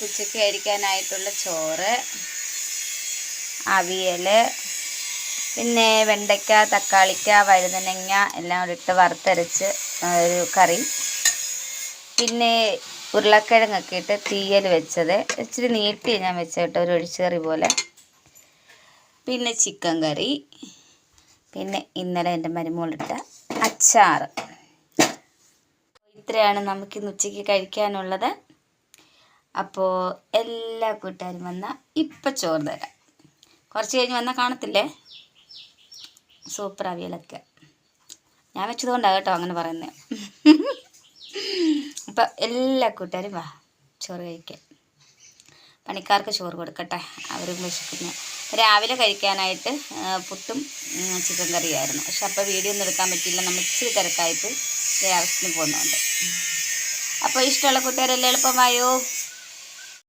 ഉച്ചയ്ക്ക് കഴിക്കാനായിട്ടുള്ള ചോറ്, അവിയൽ, പിന്നെ വെണ്ടയ്ക്ക, തക്കാളിക്ക, വഴുതനങ്ങ എല്ലാം കൂടി ഇട്ട് വറുത്തരച്ച് ഒരു കറി, പിന്നെ ഉരുളക്കിഴങ്ങൊക്കെ ഇട്ട് തീയൽ വെച്ചത്, ഇച്ചിരി നീട്ടി ഞാൻ വെച്ചിട്ട് ഒരു ഒഴിച്ചുകറി പോലെ, പിന്നെ ചിക്കൻ കറി, പിന്നെ ഇന്നലെ എൻ്റെ മരുമോളിട്ട അച്ചാർ. ഇത്രയാണ് നമുക്കിന്ന് ഉച്ചയ്ക്ക് കഴിക്കാനുള്ളത്. അപ്പോൾ എല്ലാ കൂട്ടുകാരും വന്നാൽ ഇപ്പം ചോറ് തരാം. കുറച്ച് കഴിഞ്ഞ് വന്നാൽ കാണത്തില്ലേ. സൂപ്പർ അവിയലൊക്കെ ഞാൻ വെച്ചതുകൊണ്ടാണ് കേട്ടോ അങ്ങനെ പറയുന്നത്. അപ്പം എല്ലാ കൂട്ടുകാരും വാ ചോറ് കഴിക്കാൻ. പണിക്കാർക്ക് ചോറ് കൊടുക്കട്ടെ, അവരും വിശക്കുന്നു. രാവിലെ കഴിക്കാനായിട്ട് പുട്ടും ചിക്കൻ കറിയായിരുന്നു. പക്ഷെ അപ്പോൾ വീഡിയോ ഒന്നും എടുക്കാൻ പറ്റിയില്ല, നമ്മൾ ഇച്ചിരി തിരക്കായിട്ട് ആവശ്യത്തിന് പോകുന്നുണ്ട്. അപ്പോൾ ഇഷ്ടമുള്ള കൂട്ടുകാരെല്ലാം എളുപ്പമായോ.